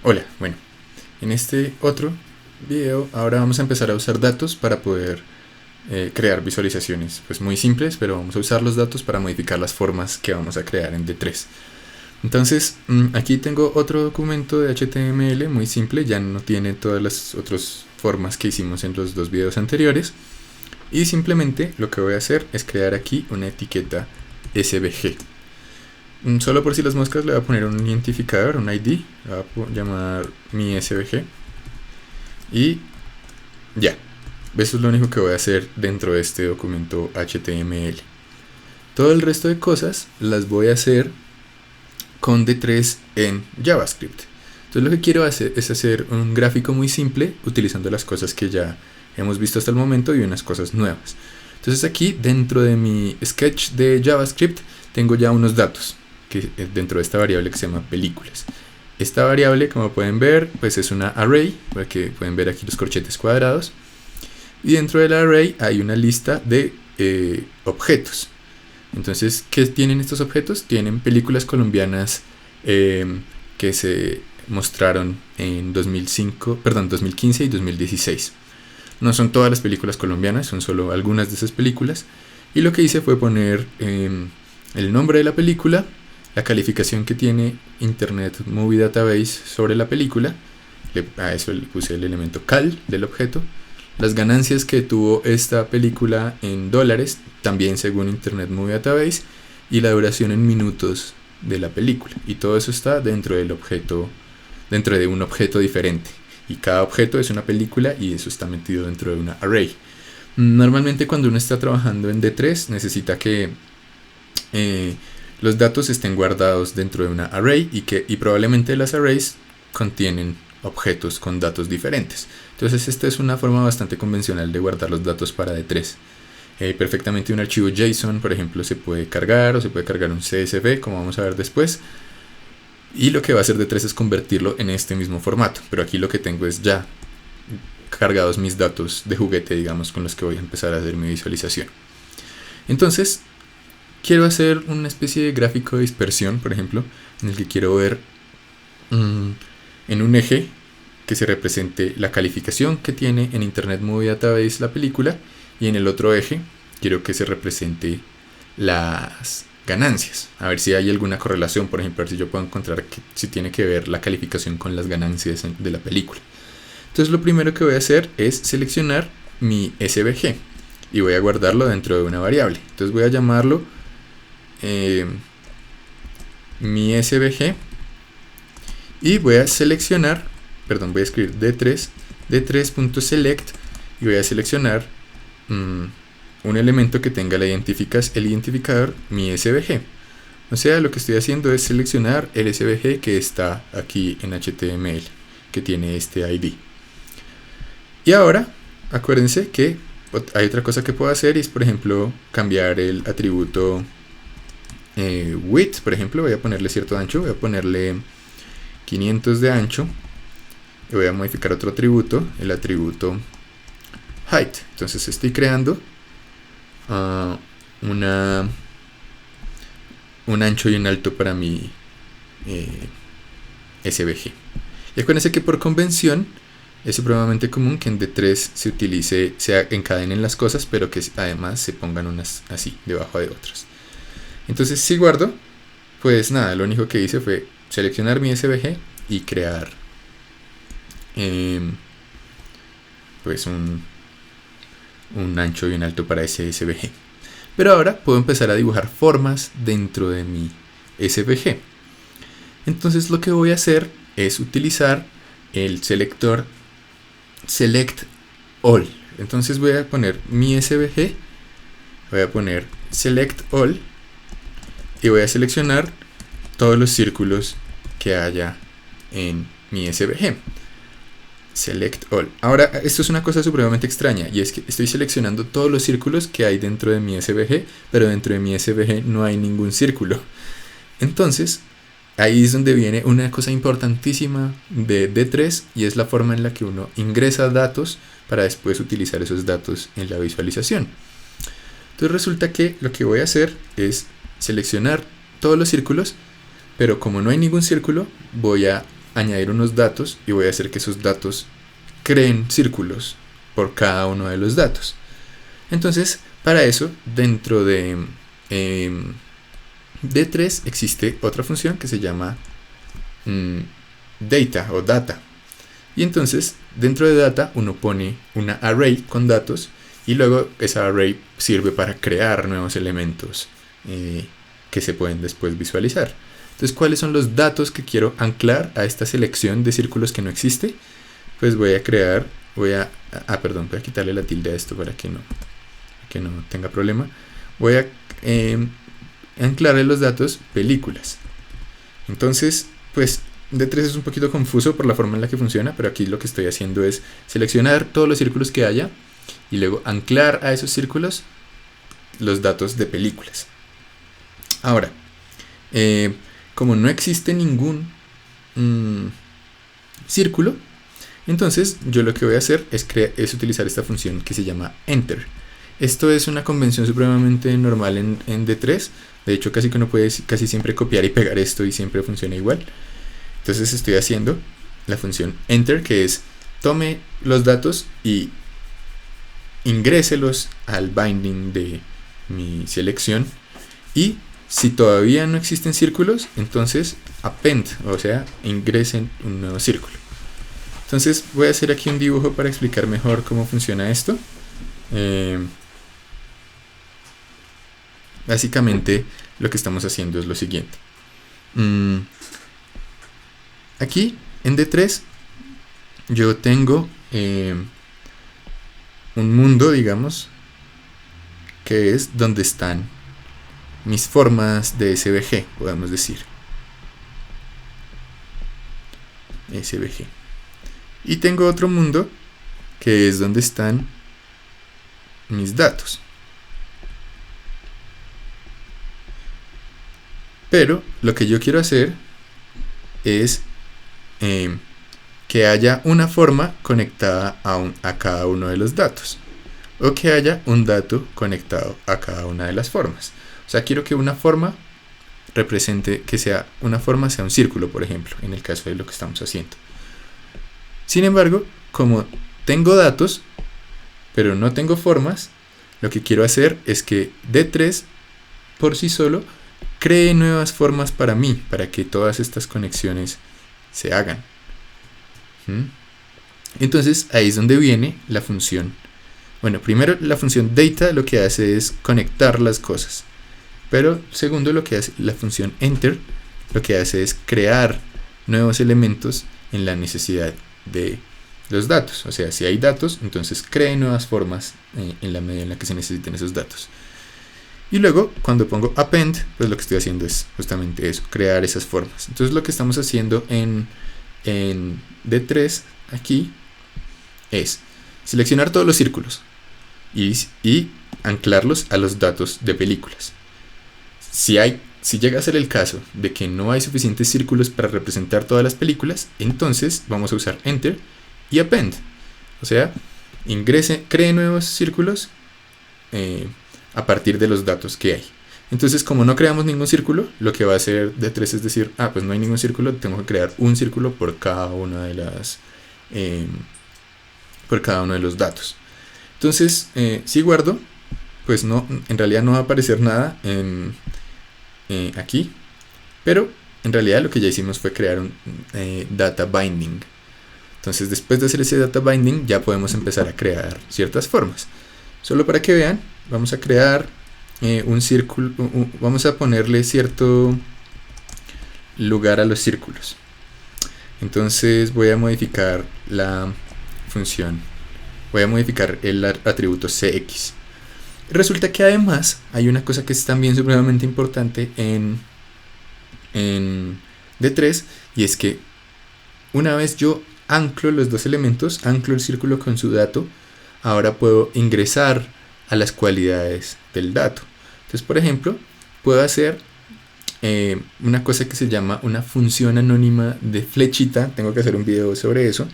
Hola, bueno, en este otro video ahora vamos a empezar a usar datos para poder crear visualizaciones pues muy simples, pero vamos a usar los datos para modificar las formas que vamos a crear en D3. Entonces aquí tengo otro documento de HTML muy simple, ya no tiene todas las otras formas que hicimos en los dos videos anteriores, y simplemente lo que voy a hacer es crear aquí una etiqueta SVG. Solo por si las moscas le voy a poner un identificador, un ID, le voy a llamar mi SVG y ya. Eso es lo único que voy a hacer dentro de este documento HTML. Todo el resto de cosas las voy a hacer con D3 en JavaScript. Entonces lo que quiero hacer es hacer un gráfico muy simple utilizando las cosas que ya hemos visto hasta el momento y unas cosas nuevas. Entonces aquí dentro de mi sketch de JavaScript tengo ya unos datos que dentro de esta variable que se llama películas. Esta variable, como pueden ver, pues es una array, porque pueden ver aquí los corchetes cuadrados, y dentro del array hay una lista de objetos. Entonces, ¿qué tienen estos objetos? Tienen películas colombianas que se mostraron en 2015 y 2016. No son todas las películas colombianas, son solo algunas de esas películas. Y lo que hice fue poner el nombre de la película, la calificación que tiene Internet Movie Database sobre la película, a eso le puse el elemento cal del objeto, las ganancias que tuvo esta película en dólares, también según Internet Movie Database, y la duración en minutos de la película. Y todo eso está dentro del objeto, dentro de un objeto diferente. Y cada objeto es una película y eso está metido dentro de una array. Normalmente cuando uno está trabajando en D3 necesita que los datos estén guardados dentro de una array y probablemente las arrays contienen objetos con datos diferentes. Entonces esta es una forma bastante convencional de guardar los datos para D3. Perfectamente un archivo JSON, por ejemplo, se puede cargar o se puede cargar un CSV, como vamos a ver después. Y lo que va a hacer D3 es convertirlo en este mismo formato. Pero aquí lo que tengo es ya cargados mis datos de juguete, digamos, con los que voy a empezar a hacer mi visualización. Entonces, quiero hacer una especie de gráfico de dispersión, por ejemplo, en el que quiero ver en un eje que se represente la calificación que tiene en Internet Movie Database la película, y en el otro eje quiero que se represente las ganancias. A ver si hay alguna correlación, por ejemplo, a ver si yo puedo encontrar si tiene que ver la calificación con las ganancias de la película. Entonces lo primero que voy a hacer es seleccionar mi SVG y voy a guardarlo dentro de una variable. Entonces voy a llamarlo mi SVG y voy a seleccionar, voy a escribir d3.select y voy a seleccionar un elemento que tenga el identificador mi SVG. O sea, lo que estoy haciendo es seleccionar el SVG que está aquí en HTML, que tiene este ID. Y ahora, acuérdense que hay otra cosa que puedo hacer y es, por ejemplo, cambiar el atributo width, por ejemplo. Voy a ponerle cierto ancho, voy a ponerle 500 de ancho y voy a modificar otro atributo, el atributo height. Entonces estoy creando un ancho y un alto para mi SVG. Y acuérdense que por convención es supremamente común que en D3 se encadenen las cosas, pero que además se pongan unas así debajo de otras. Entonces si guardo, pues nada, lo único que hice fue seleccionar mi SVG y crear pues un ancho y un alto para ese SVG. Pero ahora puedo empezar a dibujar formas dentro de mi SVG. Entonces lo que voy a hacer es utilizar el selector select all. Entonces voy a poner mi SVG, voy a poner select all y voy a seleccionar todos los círculos que haya en mi SVG. Select all. Ahora, esto es una cosa supremamente extraña, y es que estoy seleccionando todos los círculos que hay dentro de mi SVG, pero dentro de mi SVG no hay ningún círculo. Entonces, ahí es donde viene una cosa importantísima de D3, y es la forma en la que uno ingresa datos para después utilizar esos datos en la visualización. Entonces resulta que lo que voy a hacer es seleccionar todos los círculos, pero como no hay ningún círculo, voy a añadir unos datos y voy a hacer que esos datos creen círculos por cada uno de los datos. Entonces, para eso, dentro de D3 existe otra función que se llama data o data. Y entonces, dentro de data, uno pone una array con datos y luego esa array sirve para crear nuevos elementos que se pueden después visualizar. Entonces, ¿cuáles son los datos que quiero anclar a esta selección de círculos que no existe? Pues voy a quitarle la tilde a esto para que no tenga problema. Voy a anclarle los datos películas. Entonces, pues D3 es un poquito confuso por la forma en la que funciona, pero aquí lo que estoy haciendo es seleccionar todos los círculos que haya y luego anclar a esos círculos los datos de películas. Ahora, como no existe ningún círculo, entonces yo lo que voy a hacer es utilizar esta función que se llama enter. Esto es una convención supremamente normal en D3. De hecho, casi que uno puede casi siempre copiar y pegar esto y siempre funciona igual. Entonces estoy haciendo la función enter, que es tome los datos y ingréselos al binding de mi selección. Y si todavía no existen círculos, entonces append, o sea, ingresen un nuevo círculo. Entonces voy a hacer aquí un dibujo para explicar mejor cómo funciona esto. Básicamente lo que estamos haciendo es lo siguiente. Aquí en D3 yo tengo un mundo, digamos, que es donde están mis formas de SVG, podemos decir. SVG. Y tengo otro mundo que es donde están mis datos. Pero lo que yo quiero hacer es que haya una forma conectada a cada uno de los datos, o que haya un dato conectado a cada una de las formas. O sea, quiero que una forma represente, que sea una forma sea un círculo, por ejemplo, en el caso de lo que estamos haciendo. Sin embargo, como tengo datos, pero no tengo formas, lo que quiero hacer es que D3 por sí solo cree nuevas formas para mí, para que todas estas conexiones se hagan. Entonces ahí es donde viene la función. Bueno, primero la función data lo que hace es conectar las cosas, pero segundo lo que hace la función enter lo que hace es crear nuevos elementos en la necesidad de los datos. O sea, si hay datos, entonces cree nuevas formas en la medida en la que se necesiten esos datos. Y luego, cuando pongo append, pues lo que estoy haciendo es justamente eso, crear esas formas. Entonces lo que estamos haciendo en D3 aquí es seleccionar todos los círculos y anclarlos a los datos de películas. Si llega a ser el caso de que no hay suficientes círculos para representar todas las películas, entonces vamos a usar enter y append. O sea, cree nuevos círculos a partir de los datos que hay. Entonces, como no creamos ningún círculo, lo que va a hacer D3 es decir, pues no hay ningún círculo, tengo que crear un círculo por cada una de las por cada uno de los datos. Entonces, si guardo, pues no, en realidad no va a aparecer nada aquí, pero en realidad lo que ya hicimos fue crear un data binding. Entonces, después de hacer ese data binding, ya podemos empezar a crear ciertas formas. Solo para que vean, vamos a crear un círculo, vamos a ponerle cierto lugar a los círculos. Entonces voy a modificar la función, voy a modificar el atributo cx. Resulta que además hay una cosa que es también supremamente importante en D3, y es que una vez yo anclo los dos elementos, anclo el círculo con su dato, ahora puedo ingresar a las cualidades del dato. Entonces, por ejemplo, puedo hacer una cosa que se llama una función anónima de flechita. Tengo que hacer un video sobre eso.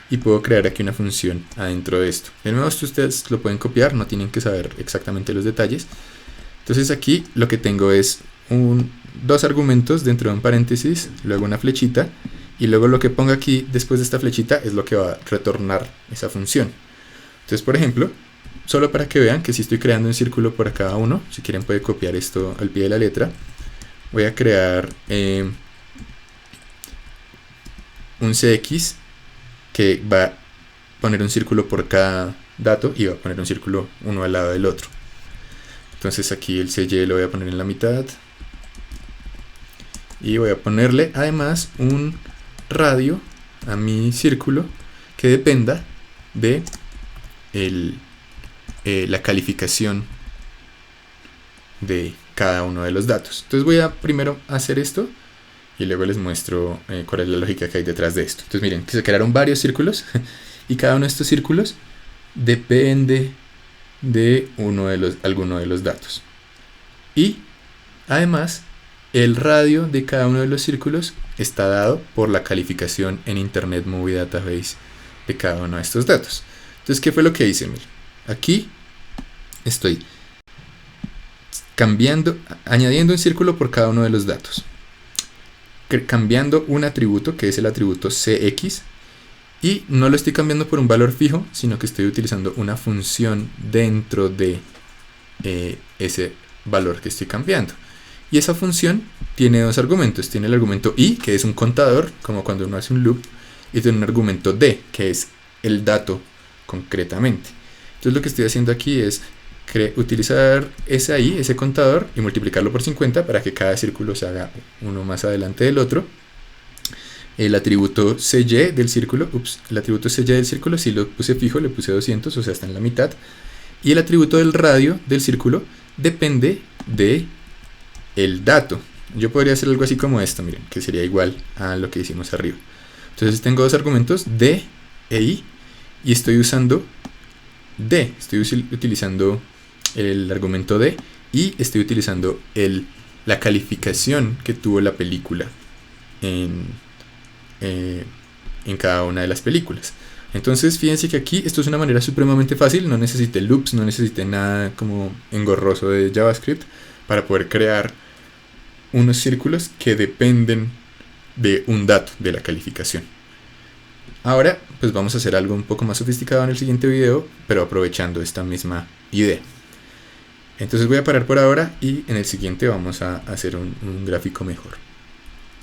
Y puedo crear aquí una función adentro de esto. De nuevo, esto ustedes lo pueden copiar, no tienen que saber exactamente los detalles. Entonces aquí lo que tengo es dos argumentos dentro de un paréntesis, luego una flechita, y luego lo que ponga aquí después de esta flechita es lo que va a retornar esa función. Entonces, por ejemplo, solo para que vean que si estoy creando un círculo por cada uno, si quieren puede copiar esto al pie de la letra, voy a crear un CX que va a poner un círculo por cada dato y va a poner un círculo uno al lado del otro. Entonces aquí el CY lo voy a poner en la mitad y voy a ponerle además un radio a mi círculo que dependa de la calificación de cada uno de los datos. Entonces voy a primero hacer esto y luego les muestro cuál es la lógica que hay detrás de esto. Entonces miren, que se crearon varios círculos y cada uno de estos círculos depende de alguno de los datos. Y además el radio de cada uno de los círculos está dado por la calificación en Internet Movie Database de cada uno de estos datos. Entonces, ¿qué fue lo que hice? Miren, aquí estoy añadiendo un círculo por cada uno de los datos, cambiando un atributo que es el atributo CX, y no lo estoy cambiando por un valor fijo, sino que estoy utilizando una función dentro de ese valor que estoy cambiando. Y esa función tiene dos argumentos. Tiene el argumento i, que es un contador, como cuando uno hace un loop, y tiene un argumento d, que es el dato concretamente. Entonces lo que estoy haciendo aquí es utilizar ese contador y multiplicarlo por 50 para que cada círculo se haga uno más adelante del otro. El atributo CY del círculo, si lo puse fijo, le puse 200, o sea, está en la mitad. Y el atributo del radio del círculo depende de el dato. Yo podría hacer algo así como esto, miren, que sería igual a lo que hicimos arriba. Entonces tengo dos argumentos, d e i, y estoy usando d, estoy utilizando el argumento d, y estoy utilizando la calificación que tuvo la película en cada una de las películas. Entonces fíjense que aquí esto es una manera supremamente fácil, no necesité loops, no necesité nada como engorroso de JavaScript para poder crear unos círculos que dependen de un dato de la calificación. Ahora pues vamos a hacer algo un poco más sofisticado en el siguiente video, pero aprovechando esta misma idea. Entonces voy a parar por ahora y en el siguiente vamos a hacer un gráfico mejor.